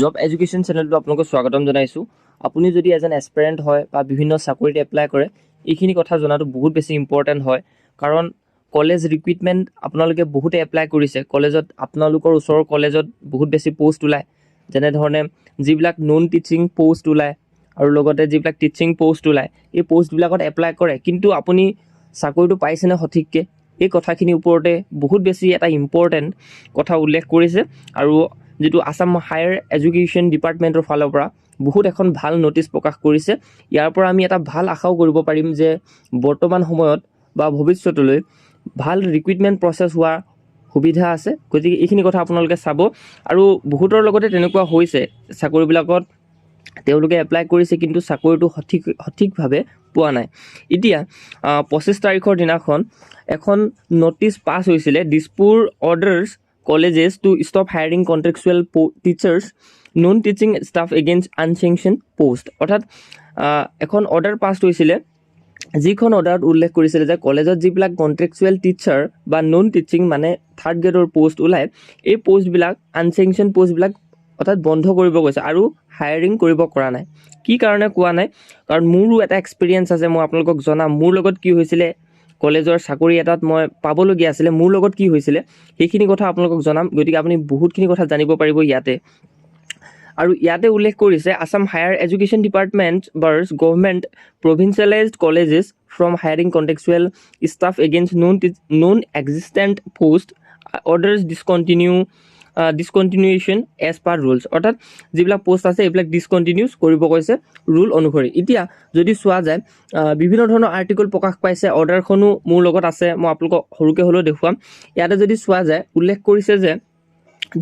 Job education চেনেলটো আপোনালোকক স্বাগতম জনাইছোঁ। আপুনি যদি এজন এছপিৰেণ্ট হয় বা বিভিন্ন চাকৰিত এপ্লাই কৰে, এইখিনি কথা জনাটো বহুত বেছি ইম্পৰ্টেণ্ট হয়। কাৰণ কলেজ ৰিক্ৰুইটমেণ্ট আপোনালোকে বহুতে এপ্লাই কৰিছে। কলেজত আপোনালোকৰ ওচৰৰ কলেজত বহুত বেছি পষ্ট ওলায়, যেনেধৰণে যিবিলাক নন টিচিং পষ্ট ওলায় আৰু লগতে যিবিলাক টিচিং পষ্ট ওলায়, এই পষ্টবিলাকত এপ্লাই কৰে। কিন্তু আপুনি চাকৰিটো পাইছেনে সঠিককৈ, এই কথাখিনিৰ ওপৰতে বহুত বেছি এটা ইম্পৰ্টেণ্ট কথা উল্লেখ কৰিছে। আৰু যিটো আসাম হায়াৰ এডুকেশ্যন ডিপাৰ্টমেণ্টৰ ফালৰ পৰা বহুত এখন ভাল নটিচ প্ৰকাশ কৰিছে। ইয়াৰ পৰা আমি এটা ভাল আশাও কৰিব পাৰিম যে বৰ্তমান সময়ত বা ভৱিষ্যতলৈ ভাল ৰিক্ৰুইটমেণ্ট প্ৰচেছ হোৱাৰ সুবিধা আছে। গতিকে এইখিনি কথা আপোনালোকে চাব। আৰু বহুতৰ লগতে তেনেকুৱা হৈছে, চাকৰিবিলাকত তেওঁলোকে এপ্লাই কৰিছে কিন্তু চাকৰিটো সঠিকভাৱে পোৱা নাই। এতিয়া 25 তাৰিখৰ দিনাখন এখন নটিচ পাছ হৈছিলে, Dispur অৰ্ডাৰ্ছ colleges to stop hiring contractual teachers, non-teaching staff against unsanctioned post। অৰ্থাৎ এখন অৰ্ডাৰ পাছ হৈছিলে, যিখন অৰ্ডাৰত উল্লেখ কৰিছিলে যে কলেজত যিবিলাক কণ্ট্ৰেকচুৱেল টিচাৰ বা নন টিচিং মানে থাৰ্ড গ্ৰেডৰ পষ্ট ওলায়, এই পষ্টবিলাক আনচেংচন পষ্টবিলাক অৰ্থাৎ বন্ধ কৰিব গৈছে আৰু হায়াৰিং কৰিব পৰা নাই। কি কাৰণে কোৱা নাই? কাৰণ মোৰো এটা এক্সপিৰিয়েঞ্চ আছে, মই আপোনালোকক জনাম মোৰ লগত কি হৈছিলে। কলেজৰ চাকৰি এটাত মই পাবলগীয়া আছিলে, মোৰ লগত কি হৈছিলে সেইখিনি কথা আপোনালোকক জনাম। গতিকে আপুনি বহুতখিনি কথা জানিব পাৰিব ইয়াতে। আৰু ইয়াতে উল্লেখ কৰিছে, Assam higher education department bars government provincialised colleges from hiring contractual staff against non existent post orders discontinuation as per rules. অৰ্থাৎ যিবিলাক পোষ্ট আছে এইবিলাক ডিছকণ্টিনিউচ কৰিব কৈছে ৰুল অনুসৰি। এতিয়া যদি চোৱা যায়, বিভিন্ন ধৰণৰ আৰ্টিকল প্ৰকাশ পাইছে, অৰ্ডাৰখনো মোৰ লগত আছে, মই আপোনালোকক সৰুকৈ হ'লেও দেখুৱাম। ইয়াতে যদি চোৱা যায়, উল্লেখ কৰিছে যে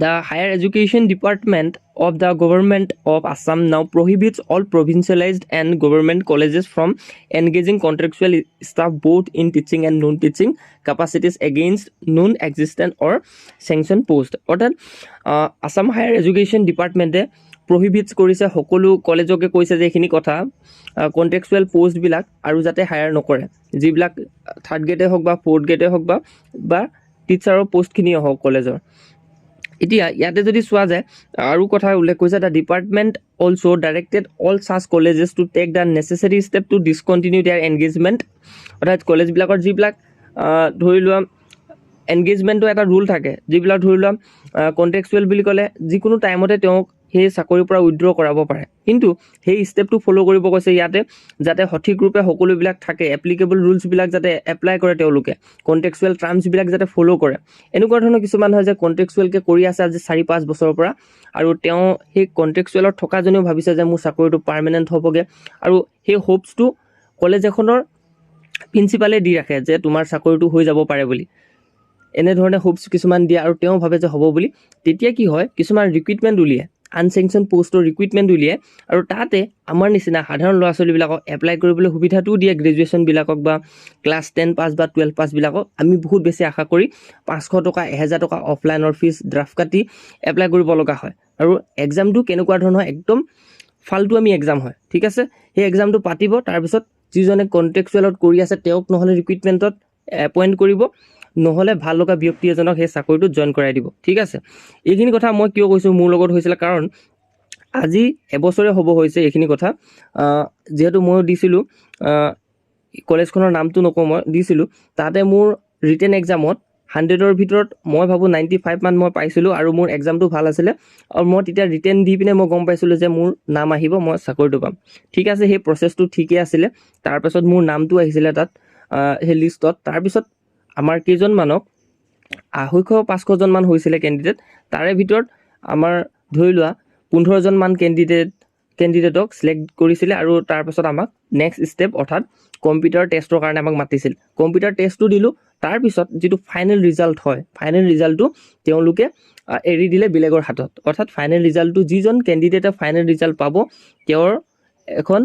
the higher education department of the government of Assam now prohibits all provincialized and government colleges from engaging contractual staff both in teaching and non-teaching capacities against non-existent or sanctioned post। অৰ্থাৎ Assam higher education ডিপাৰ্টমেণ্টে প্ৰহিবিটছ কৰিছে, সকলো কলেজকে কৈছে যে এইখিনি কথা contractual পষ্টবিলাক আৰু যাতে হায়াৰ নকৰে, যিবিলাক থাৰ্ড গ্ৰেডে হওক বা ফ'ৰ্থ গ্ৰেডে হওক বা টিচাৰৰ পষ্টখিনিয়ে হওক কলেজৰ। এতিয়া ইয়াতে যদি চোৱা যায় আৰু কথা উল্লেখ কৰিছে, the department also' directed all such colleges to take the necessary step to discontinue their engagement. অৰ্থাৎ কলেজবিলাকৰ যিবিলাক ধৰি লোৱা এনগেজমেণ্টৰ এটা ৰুল থাকে, যিবিলাক ধৰি লোৱা কণ্ট্ৰেকচুৱেল বুলি ক'লে যিকোনো টাইমতে তেওঁক সেই চাকৰিৰ পৰা উইথড্ৰ কৰাব পাৰে, কিন্তু সেই ষ্টেপটো ফ'ল' কৰিব কৈছে ইয়াতে, যাতে সঠিক ৰূপে সকলোবিলাক থাকে, এপ্লিকেবল ৰুলছবিলাক যাতে এপ্লাই কৰে, তেওঁলোকে কণ্ট্ৰেকচুৱেল টাৰ্মছবিলাক যাতে ফ'ল' কৰে। এনেকুৱা ধৰণৰ কিছুমান হয় যে কণ্ট্ৰেকচুৱেলকৈ কৰি আছে আজি 4-5 বছৰৰ পৰা, আৰু তেওঁ সেই কণ্ট্ৰেকচুৱেলত থকাজনেও ভাবিছে যে মোৰ চাকৰিটো পাৰ্মানেণ্ট হ'বগৈ, আৰু সেই হোপছটো কলেজ এখনৰ প্ৰিন্সিপালে দি ৰাখে যে তোমাৰ চাকৰিটো হৈ যাব পাৰে বুলি, এনেধৰণে হোপছ কিছুমান দিয়ে আৰু তেওঁ ভাবে যে হ'ব বুলি। তেতিয়া কি হয়, কিছুমান ৰিক্ৰুইটমেণ্ট উলিয়ায়, আনচেংচন পষ্টৰ ৰিক্ৰুইটমেণ্ট উলিয়ায়, আৰু তাতে আমাৰ নিচিনা সাধাৰণ ল'ৰা ছোৱালীবিলাকক এপ্লাই কৰিবলৈ সুবিধাটোও দিয়ে, গ্ৰেজুৱেশ্যনবিলাকক বা ক্লাছ 10 পাছ বা 12 পাছবিলাকক। আমি বহুত বেছি আশা কৰি 500 টকা 1000 টকা অফলাইনৰ ফিজ ড্ৰাফ্ট কাটি এপ্লাই কৰিব লগা হয়। আৰু এক্সামটো কেনেকুৱা ধৰণৰ, একদম ফাল্টু আমি এক্সাম হয়, ঠিক আছে। সেই এক্সামটো পাতিব, তাৰপিছত যিজনে কণ্ট্ৰেকচুৱেলত কৰি আছে তেওঁক নহ'লে ৰিক্ৰুইটমেণ্টত এপইণ্ট কৰিব, নহ'লে ভাল লগা ব্যক্তি এজনক সেই চাকৰিটোত জইন কৰাই দিব, ঠিক আছে। এইখিনি কথা মই কিয় কৈছোঁ, মোৰ লগত হৈছিলে, কাৰণ আজি এবছৰে হ'ব হৈছে এইখিনি কথা। যিহেতু ময়ো দিছিলোঁ, কলেজখনৰ নামটো নকওঁ, মই দিছিলোঁ, তাতে মোৰ ৰিটেন এক্সামত 100ৰ ভিতৰত মই ভাবোঁ 95 মান মই পাইছিলোঁ, আৰু মোৰ এক্সামটো ভাল আছিলে, আৰু মই তেতিয়া ৰিটেন দি পিনে মই গম পাইছিলোঁ যে মোৰ নাম আহিব, মই চাকৰিটো পাম, ঠিক আছে। সেই প্ৰচেছটো ঠিকেই আছিলে। তাৰপাছত মোৰ নামটো আহিছিলে তাত সেই লিষ্টত। তাৰপিছত আমাৰ কেইজনমানক 250-500জন মান হৈছিলে কেণ্ডিডেট, তাৰে ভিতৰত আমাৰ ধৰি লোৱা 15জন মান কেণ্ডিডেটক চিলেক্ট কৰিছিলে, আৰু তাৰপাছত আমাক নেক্সট ষ্টেপ অৰ্থাৎ কম্পিউটাৰ টেষ্টৰ কাৰণে আমাক মাতিছিল। কম্পিউটাৰ টেষ্টটো দিলোঁ, তাৰপিছত যিটো ফাইনেল ৰিজাল্ট হয়, ফাইনেল ৰিজাল্টটো তেওঁলোকে এৰি দিলে বেলেগৰ হাতত। অৰ্থাৎ ফাইনেল ৰিজাল্টটো যিজন কেণ্ডিডেটে ফাইনেল ৰিজাল্ট পাব, তেওঁৰ এখন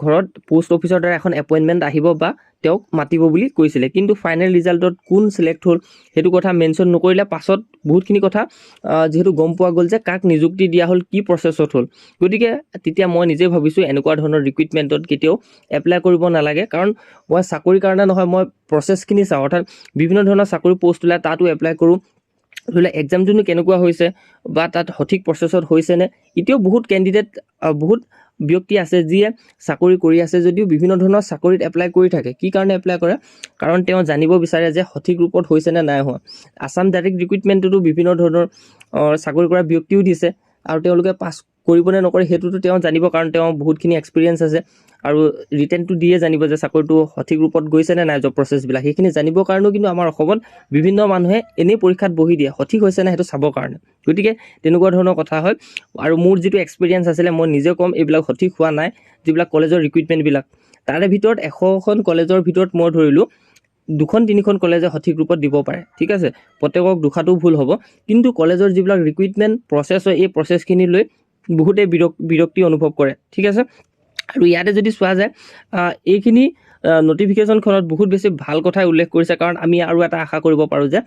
ঘৰত পোষ্ট অফিচৰ দ্বাৰা এখন এপইণ্টমেণ্ট আহিব বা তেওঁক মাতিব বুলি কৈছিলে। কিন্তু ফাইনেল ৰিজাল্টত কোন চিলেক্ট হ'ল সেইটো কথা মেনশ্যন নকৰিলে। পাছত বহুতখিনি কথা যিহেতু গম পোৱা গ'ল যে কাক নিযুক্তি দিয়া হ'ল, কি প্ৰচেছত হ'ল। গতিকে তেতিয়া মই নিজে ভাবিছোঁ এনেকুৱা ধৰণৰ ৰিক্ৰুইটমেণ্টত কেতিয়াও এপ্লাই কৰিব নালাগে, কাৰণ মই চাকৰিৰ কাৰণে নহয়, মই প্ৰচেছখিনি চাওঁ। অৰ্থাৎ বিভিন্ন ধৰণৰ চাকৰি পষ্ট ওলাই তাতো এপ্লাই কৰোঁ, ধৰি লওক এক্সামটোনো কেনেকুৱা হৈছে বা তাত সঠিক প্ৰচেছত হৈছেনে। এতিয়াও বহুত কেণ্ডিডেট বহুত ব্যক্তি আছে যিয়ে চাকৰি কৰি আছে যদিও বিভিন্ন ধৰণৰ চাকৰিত এপ্লাই কৰি থাকে। কি কাৰণে এপ্লাই কৰে? কাৰণ তেওঁ জানিব বিচাৰে যে সঠিক ৰূপত হৈছে নে নাই হোৱা। আছাম ডাইৰেক্ট ৰিক্ৰুইটমেণ্টতো বিভিন্ন ধৰণৰ চাকৰি কৰা ব্যক্তিও দিছে আৰু তেওঁলোকে পাছ কৰিব নে নকৰে সেইটোতো তেওঁ জানিব, কাৰণ তেওঁ বহুতখিনি এক্সপিৰিয়েঞ্চ আছে আৰু ৰিটেনটো দিয়ে জানিব যে চাকৰিটো সঠিক ৰূপত গৈছে নে নাই, জব প্ৰচেছবিলাক সেইখিনি জানিবৰ কাৰণেও কিন্তু আমাৰ অসমত বিভিন্ন মানুহে এনেই পৰীক্ষাত বহি দিয়ে সঠিক হৈছে নে সেইটো চাবৰ কাৰণে। গতিকে তেনেকুৱা ধৰণৰ কথা হয়। আৰু মোৰ যিটো এক্সপিৰিয়েঞ্চ আছিলে মই নিজে ক'ম এইবিলাক সঠিক হোৱা নাই। যিবিলাক কলেজৰ ৰিক্ৰুইটমেণ্টবিলাক তাৰে ভিতৰত 100খন কলেজৰ ভিতৰত মই ধৰিলোঁ 2-3খন কলেজে সঠিক ৰূপত দিব পাৰে। ঠিক আছে, প্ৰত্যেকক দুখাটো ভুল হ'ব, কিন্তু কলেজৰ যিবিলাক ৰিক্ৰুইটমেণ্ট প্ৰচেছ হয় এই প্ৰচেছখিনি লৈ বহুতেই বিৰক্তি অনুভৱ কৰে। ঠিক আছে, আৰু ইয়াতে যদি চোৱা যায় এইখিনি নটিফিকেশ্যনখনত বহুত বেছি ভাল কথাই উল্লেখ কৰিছে, কাৰণ আমি আৰু এটা আশা কৰিব পাৰোঁ যে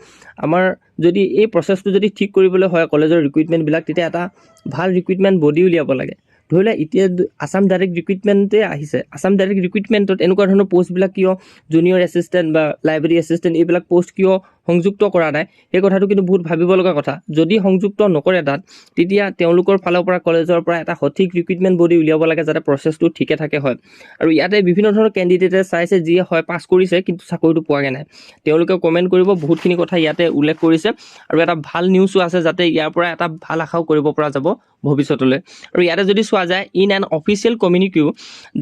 আমাৰ যদি এই প্ৰচেছটো যদি ঠিক কৰিবলৈ হয় কলেজৰ ৰিক্ৰুইটমেণ্টবিলাক, তেতিয়া এটা ভাল ৰিক্ৰুইটমেণ্ট বডি উলিয়াব লাগে। ধৰি লওক এতিয়া আছাম ডাইৰেক্ট ৰিক্ৰুইটমেণ্টে আহিছে, আছাম ডাইৰেক্ট ৰিক্ৰুইটমেণ্টত এনেকুৱা ধৰণৰ পষ্টবিলাক কিয় জুনিয়ৰ এছিষ্টেণ্ট বা লাইব্ৰেৰী এছিষ্টেণ্ট এইবিলাক পষ্ট কিয় সংযুক্ত কৰা নাই, সেই কথাটো কিন্তু বহুত ভাবিব লগা কথা। যদি সংযুক্ত নকৰে তাত, তেতিয়া তেওঁলোকৰ ফালৰ পৰা কলেজৰ পৰা এটা সঠিক ৰিক্ৰুইটমেণ্ট বডি উলিয়াব লাগে যাতে প্ৰচেছটো ঠিকে থাকে হয়। আৰু ইয়াতে বিভিন্ন ধৰণৰ কেণ্ডিডেটে চাইছে যিয়ে হয় পাছ কৰিছে কিন্তু চাকৰিটো পোৱাগৈ নাই, তেওঁলোকে কমেণ্ট কৰিব, বহুতখিনি কথা ইয়াতে উল্লেখ কৰিছে। আৰু এটা ভাল নিউজো আছে যাতে ইয়াৰ পৰা এটা ভাল আশাও কৰিব পৰা যাব ভৱিষ্যতলৈ। আৰু ইয়াতে যদি চোৱা যায়, in an official communique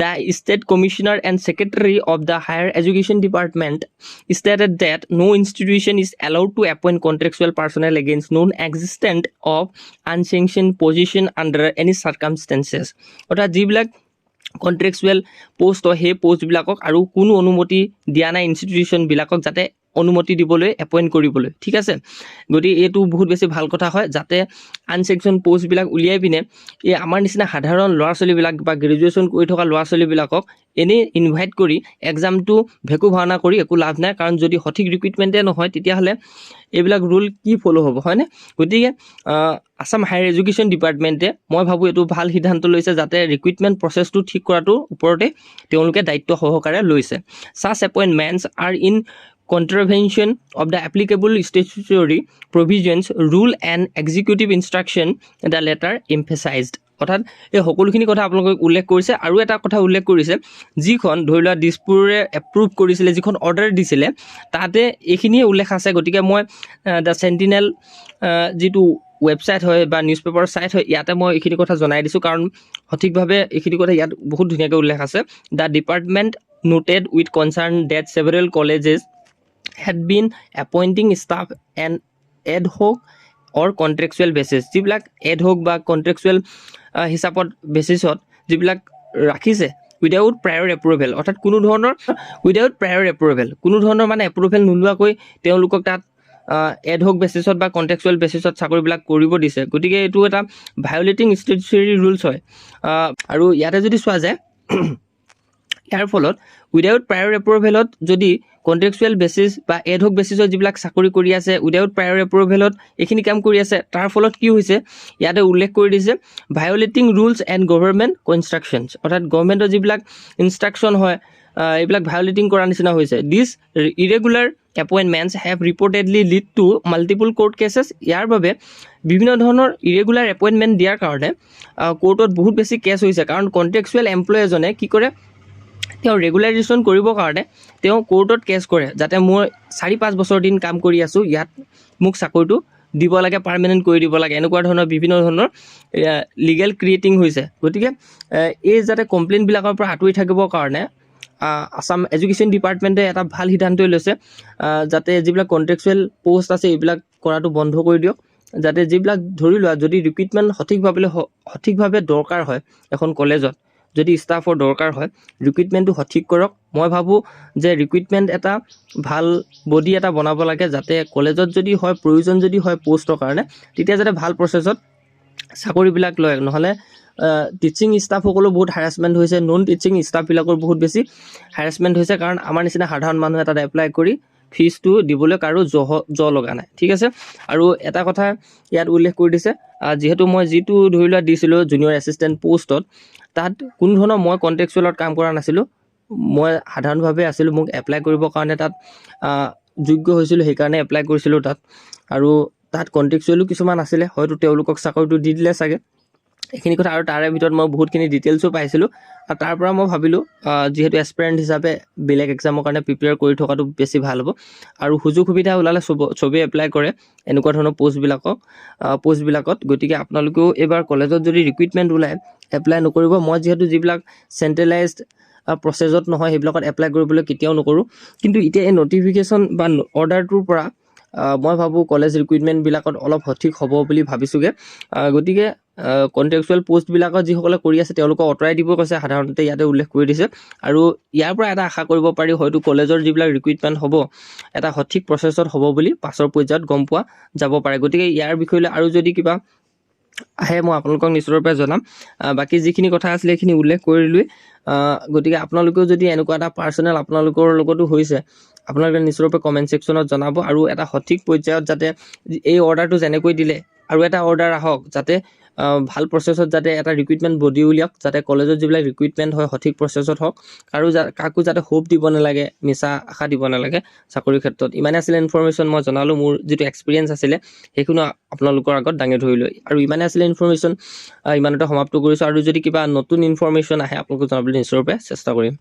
the state commissioner and secretary of the higher education department stated that no institution is allowed to appoint contractual personnel against non-existent of unsanctioned position under any circumstances. অৰ্থাৎ যিবিলাক contractual post হয় সেই পোষ্টবিলাকক আৰু কোনো অনুমতি দিয়া নাই ইনষ্টিটিউশ্যনবিলাকক যাতে অনুমতি দিবলৈ এপইণ্ট কৰিবলৈ। ঠিক আছে, গতিকে এইটো বহুত বেছি ভাল কথা হয় যাতে আনচেকশ্যন পষ্টবিলাক উলিয়াই পিনে এই আমাৰ নিচিনা সাধাৰণ ল'ৰা ছোৱালীবিলাক বা গ্ৰেজুৱেশ্যন কৰি থকা ল'ৰা ছোৱালীবিলাকক এনেই ইনভাইট কৰি এক্সামটো ভেকু ভাওনা কৰি একো লাভ নাই, কাৰণ যদি সঠিক ৰিক্ৰুইটমেণ্টে নহয় তেতিয়াহ'লে এইবিলাক ৰুল কি ফ'ল' হ'ব, হয়নে? গতিকে আছাম হায়াৰ এডুকেশ্যন ডিপাৰ্টমেণ্টে মই ভাবোঁ এইটো ভাল সিদ্ধান্ত লৈছে যাতে ৰিক্ৰুইটমেণ্ট প্ৰচেছটো ঠিক কৰাটোৰ ওপৰতে তেওঁলোকে দায়িত্ব সহকাৰে লৈছে। Such appointments are in contravention of the applicable statutory provisions, rule and executive instruction, the letter emphasized. অৰ্থাৎ এই সকলোখিনি কথা আপোনালোকে উল্লেখ কৰিছে। আৰু এটা কথা উল্লেখ কৰিছে, যিখন ধৰি লোৱা দিছপুৰে এপ্ৰুভ কৰিছিলে, যিখন অৰ্ডাৰ দিছিলে তাতে এইখিনিয়ে উল্লেখ আছে। গতিকে মই দ্য চেণ্টিনেল যিটো ৱেবছাইট হয় বা নিউজ পেপাৰৰ ছাইট হয় ইয়াতে মই এইখিনি কথা জনাই দিছোঁ, কাৰণ সঠিকভাৱে এইখিনি কথা ইয়াত বহুত ধুনীয়াকৈ উল্লেখ আছে। The department noted with concern that several colleges had been appointing staff and ad hoc or contractual basis. যিবিলাক ad hoc বা contractual হিচাপত বেচিছত যিবিলাক ৰাখিছে উইদাউট প্ৰায়ৰ এপ্ৰুভেল, অৰ্থাৎ কোনো ধৰণৰ উইদাউট প্ৰায়ৰ এপ্ৰুভেল, কোনো ধৰণৰ মানে এপ্ৰুভেল নোলোৱাকৈ তেওঁলোকক তাত এড হক বেচিছত বা কণ্টেক্সুৱেল বেচিছত চাকৰিবিলাক কৰিব দিছে। গতিকে এইটো এটা ভায়লেটিং ষ্টেচুটৰী ৰুলছ হয়। আৰু ইয়াতে যদি চোৱা যায় ইয়াৰ ফলত উইদাউট প্ৰায়ৰ এপ্ৰুভেলত যদি কণ্ট্ৰেকচুৱেল বেচিছ বা এড হক বেচিছত যিবিলাক চাকৰি কৰি আছে উইদাউট প্ৰায়ৰ এপ্ৰুভেলত এইখিনি কাম কৰি আছে, তাৰ ফলত কি হৈছে ইয়াতে উল্লেখ কৰি দিছে ভায়লেটিং ৰুলছ এণ্ড গভৰ্ণমেণ্ট ইনষ্ট্ৰাকশ্যনছ, অৰ্থাৎ গভৰ্ণমেণ্টৰ যিবিলাক ইনষ্ট্ৰাকশ্যন হয় এইবিলাক ভায়লেটিং কৰাৰ নিচিনা হৈছে। This irregular appointments have reportedly led to multiple court cases. ইয়াৰ বাবে বিভিন্ন ধৰণৰ ইৰেগুলাৰ এপইণ্টমেণ্ট দিয়াৰ কাৰণে কোৰ্টত বহুত বেছি কেছ হৈছে, কাৰণ কণ্ট্ৰেকচুৱেল এমপ্লয় এজনে কি কৰে, তেওঁ ৰেগুলাৰাইজেশ্যন কৰিবৰ কাৰণে তেওঁ কোৰ্টত কেছ কৰে, যাতে মই 4-5 বছৰ দিন কাম কৰি আছোঁ, ইয়াত মোক চাকৰিটো দিব লাগে, পাৰ্মানেণ্ট কৰি দিব লাগে, এনেকুৱা ধৰণৰ বিভিন্ন ধৰণৰ লিগেল ক্ৰিয়েটিং হৈছে। গতিকে এই যাতে কমপ্লেইনবিলাকৰ পৰা আঁতৰি থাকিবৰ কাৰণে আছাম এডুকেশ্যন ডিপাৰ্টমেণ্টে এটা ভাল সিদ্ধান্তই লৈছে, যাতে যিবিলাক কণ্ট্ৰেকচুৱেল পষ্ট আছে এইবিলাক কৰাটো বন্ধ কৰি দিয়ক, যাতে যিবিলাক ধৰি লোৱা যদি ৰিক্ৰুইটমেণ্ট সঠিকভাৱে দৰকাৰ হয় এখন কলেজত, যদি ষ্টাফৰ দৰকাৰ হয় ৰিক্ৰুইটমেণ্টটো সঠিক কৰক। মই ভাবোঁ যে ৰিক্ৰুইটমেণ্ট এটা ভাল বডি এটা বনাব লাগে, যাতে কলেজত যদি হয় প্ৰয়োজন যদি হয় পষ্টৰ কাৰণে তেতিয়া যাতে ভাল প্ৰচেছত চাকৰিবিলাক লয়। নহ'লে টিচিং ষ্টাফসকলো বহুত হাৰাছমেণ্ট হৈছে, নন টিচিং ষ্টাফবিলাকৰ বহুত বেছি হাৰাছমেণ্ট হৈছে, কাৰণ আমাৰ নিচিনা সাধাৰণ মানুহে তাত এপ্লাই কৰি ফিজটো দিবলৈ কাৰো লগা নাই। ঠিক আছে, আৰু এটা কথা ইয়াত উল্লেখ কৰি দিছে, যিহেতু মই যিটো ধৰি লোৱা দিছিলোঁ জুনিয়ৰ এছিষ্টেণ্ট পষ্টত, তাত কোনো ধৰণৰ মই কণ্ট্ৰেকচুৱেলত কাম কৰা নাছিলোঁ, মই সাধাৰণভাৱে আছিলোঁ। মোক এপ্লাই কৰিবৰ কাৰণে তাত যোগ্য হৈছিলোঁ, সেইকাৰণে এপ্লাই কৰিছিলোঁ তাত। আৰু তাত কণ্টেক্সুৱেলো কিছুমান আছিলে, হয়তো তেওঁলোকক চাকৰিটো দি দিলে চাগে। এইখিনি কথা আৰু তাৰে ভিতৰত মই বহুতখিনি ডিটেইলছো পাইছিলোঁ আৰু তাৰ পৰা মই ভাবিলোঁ যিহেতু এছপিৰেণ্ট হিচাপে বেলেগ এক্সামৰ কাৰণে প্ৰিপেয়াৰ কৰি থকাটো বেছি ভাল হ'ব আৰু সুযোগ সুবিধা ওলালে চবেই এপ্লাই কৰে এনেকুৱা ধৰণৰ পোষ্টবিলাকত। গতিকে আপোনালোকেও এইবাৰ কলেজত যদি ৰিক্ৰুইটমেণ্ট ওলায় এপ্লাই নকৰিব। মই যিহেতু যিবিলাক চেণ্ট্ৰেলাইজড প্ৰচেছত নহয় সেইবিলাকত এপ্লাই কৰিবলৈ কেতিয়াও নকৰোঁ, কিন্তু এতিয়া এই নটিফিকেশ্যন বা অৰ্ডাৰটোৰ পৰা মই ভাবোঁ কলেজ ৰিক্ৰুইটমেণ্টবিলাকত অলপ সঠিক হ'ব বুলি ভাবিছোঁগৈ। গতিকে কণ্টেক্সুৱেল পোষ্টবিলাকত যিসকলে কৰি আছে তেওঁলোকক আঁতৰাই দিব কৈছে, সাধাৰণতে ইয়াতে উল্লেখ কৰি দিছে। আৰু ইয়াৰ পৰা এটা আশা কৰিব পাৰি হয়তো কলেজৰ যিবিলাক ৰিক্ৰুইটমেণ্ট হ'ব এটা সঠিক প্ৰচেছত হ'ব বুলি পাছৰ পৰ্যায়ত গম পোৱা যাব পাৰে। গতিকে ইয়াৰ বিষয়লৈ আৰু যদি কিবা আহে মই আপোনালোকক নিশ্চয়ৰূপে জনাম। বাকী যিখিনি কথা আছিলে সেইখিনি উল্লেখ কৰিলোৱেই। গতিকে আপোনালোকেও যদি এনেকুৱা এটা পাৰ্চনেল আপোনালোকৰ লগতো হৈছে আপোনালোকে নিশ্চয়ৰূপে কমেণ্ট ছেকশ্যনত জনাব আৰু এটা সঠিক পৰ্যায়ত যাতে এই অৰ্ডাৰটো যেনেকৈ দিলে আৰু এটা অৰ্ডাৰ আহক যাতে ভাল প্ৰচেছত যাতে এটা ৰিক্ৰুইটমেণ্ট বডি উলিয়াওক, যাতে কলেজত যিবিলাক ৰিক্ৰুইটমেণ্ট হয় সঠিক প্ৰচেছত হওক আৰু কাকো যাতে হোপ দিব নালাগে, মিছা আশা দিব নালাগে চাকৰিৰ ক্ষেত্ৰত। ইমানে আছিলে ইনফৰমেশ্যন মই জনালোঁ, মোৰ যিটো এক্সপিৰিয়েঞ্চ আছিলে সেইখিনি আপোনালোকৰ আগত দাঙি ধৰিলোঁ। আৰু ইমানে আছিলে ইনফৰমেশ্যন, ইমানতে সমাপ্ত কৰিছোঁ। আৰু যদি কিবা নতুন ইনফৰমেশ্যন আহে আপোনালোকক জনাবলৈ নিশ্চয়ৰূপে চেষ্টা কৰিম।